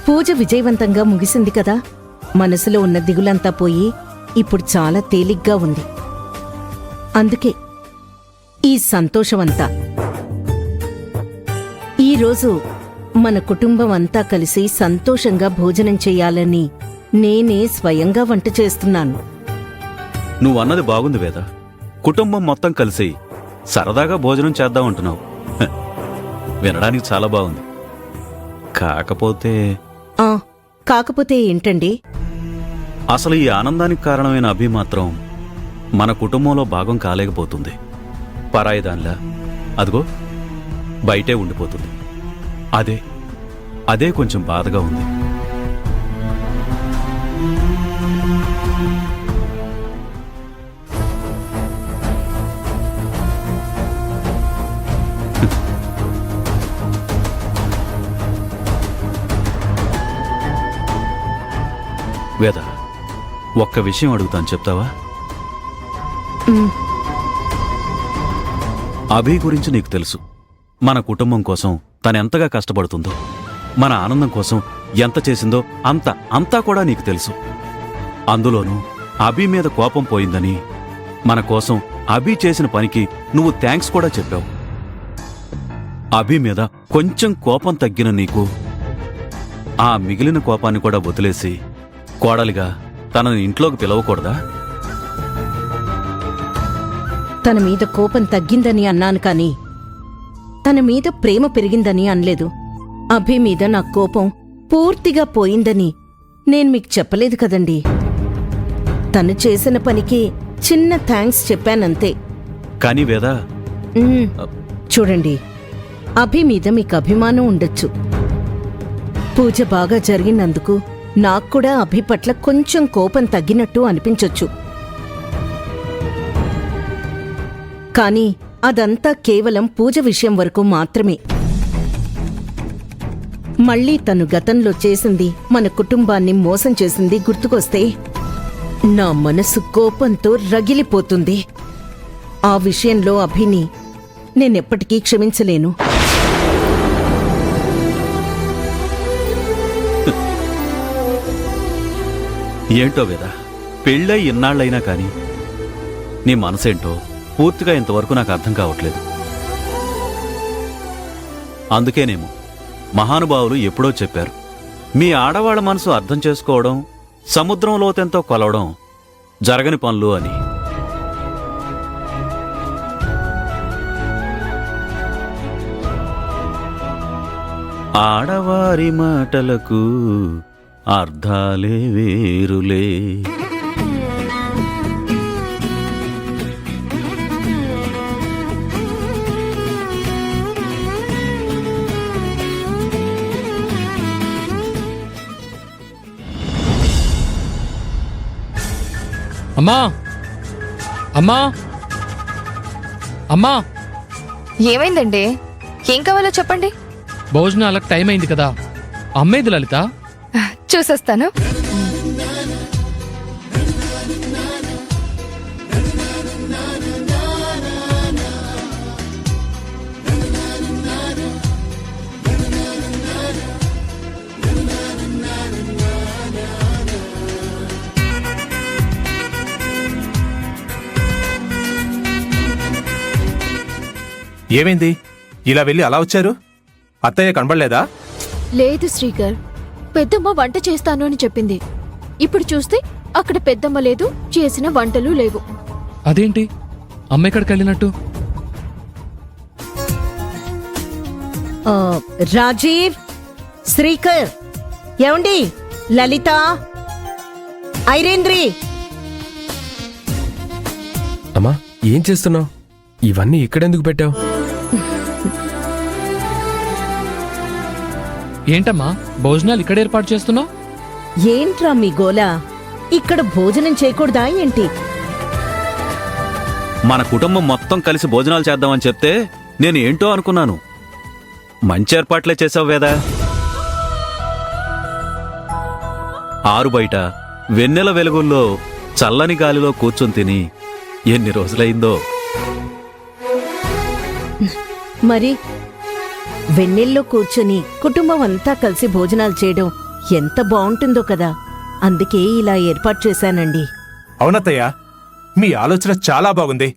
పూజ విజయవంతంగా ముగిసింది కదా. మనసులో ఉన్న దిగులంతా పోయి ఇప్పుడు చాలా తేలిగ్గా ఉంది. అందుకే ఈ సంతోషమంతా. ఈరోజు మన కుటుంబం అంతా కలిసి సంతోషంగా భోజనం చెయ్యాలని నేనే స్వయంగా వంట చేస్తున్నాను. నువ్వన్నది బాగుంది వేద. కుటుంబం మొత్తం కలిసి సరదాగా భోజనం చేద్దామంటున్నావు. వినడానికి చాలా బాగుంది. కాకపోతే ఏంటండి? అసలు ఈ ఆనందానికి కారణమైన అభి మాత్రం మన కుటుంబంలో భాగం కాలేకపోతుంది. పరాయిదాన్లా అదిగో బయటే ఉండిపోతుంది. అదే కొంచెం బాధగా ఉంది. వేద, ఒక్క విషయం అడుగుతాను, చెప్తావా? అభి గురించి నీకు తెలుసు. మన కుటుంబం కోసం తనెంతగా కష్టపడుతుందో, మన ఆనందం కోసం ఎంత చేసిందో అంతా కూడా నీకు తెలుసు. అందులోనూ అభి మీద కోపం పోయిందని, మన కోసం అభి చేసిన పనికి నువ్వు థ్యాంక్స్ కూడా చెప్పావు. అభి మీద కొంచెం కోపం తగ్గిన నీకు ఆ మిగిలిన కోపాన్ని కూడా వదిలేసి కోడలిగా తనని ఇంట్లోకి పిలవకూడదా? తన మీద కోపం తగ్గిందని అన్నాను కాని తన మీద ప్రేమ పెరిగిందని అనలేదు. అభి మీద నా కోపం పూర్తిగా పోయిందని నేను మీకు చెప్పలేదు కదండి. తను చేసిన పనికి చిన్న థ్యాంక్స్ చెప్పానంతే. కాని వేదా, చూడండి, అభి మీద మీకు అభిమానం ఉండొచ్చు. పూజ బాగా జరిగినందుకు నాక్కూడా అభి పట్ల కొంచెం కోపం తగ్గినట్టు అనిపించొచ్చు. కాని అదంతా కేవలం పూజ విషయం వరకు మాత్రమే. మళ్లీ తను గతంలో చేసింది, మన కుటుంబాన్ని మోసం చేసింది గుర్తుకొస్తే నా మనసు కోపంతో రగిలిపోతుంది. ఆ విషయంలో అభిని నేనెప్పటికీ క్షమించలేను. ఏంటో వేదా, పెళ్ళై ఇన్నాళ్లైనా కాని నీ మనసేంటో పూర్తిగా ఇంతవరకు నాకు అర్థం కావట్లేదు. అందుకేనేమో మహానుభావులు ఎప్పుడో చెప్పారు, మీ ఆడవాళ్ల మనసు అర్థం చేసుకోవడం సముద్రం లోతెంతో కొలవడం జరగని పనులు అని. ఆడవారి మాటలకు అర్థాలే వేరులే. అమ్మా, అమ్మా, అమ్మా. ఏమైందండి? ఏం కావాలో చెప్పండి. భోజనాలకు టైం అయింది కదా. అమ్మేది లలిత. చూసొస్తాను. ఏమైంది? ఇలా వెళ్ళి అలా వచ్చారు? అత్తయ్య కనబడలేదా? లేదు శ్రీకర్, పెద్దమ్మ వంట చేస్తాను అని చెప్పింది. ఇప్పుడు చూస్తే అక్కడ పెద్దమ్మ లేదు, చేసిన వంటలు లేవు. అదేంటి, అమ్మ ఎక్కడికి వెళ్ళినట్టు? రాజీవ్, శ్రీకర్, ఏమండి, లలిత, ఐరేంద్రి. అమ్మా, ఏం చేస్తున్నావు? ఇవన్నీ ఇక్కడెందుకు పెట్టావు? ఏంటమ్మా, భోజనాలు ఇక్కడ ఏర్పాటు చేస్తున్నావు? ఏంట్రా మీ గోలా? ఇక్కడ భోజనం చేయకూడదా ఏంటి? మన కుటుంబం మొత్తం కలిసి భోజనాలు చేద్దామని చెప్తే నేను ఏంటో అనుకున్నాను. మంచి ఏర్పాట్లే చేసావు వేదా. ఆరు బయట వెన్నెల వెలుగుల్లో చల్లని గాలిలో కూర్చొని తిని ఎన్ని రోజులైందో. మరి వెన్నెల్లో కూర్చొని కుటుంబం అంతా కలిసి భోజనాలు చేయడం ఎంత బావుంటుందో కదా అందుకే ఇలా ఏర్పాటు చేశానండి. అవునత్తయ్య మీ ఆలోచన చాలా బాగుంది.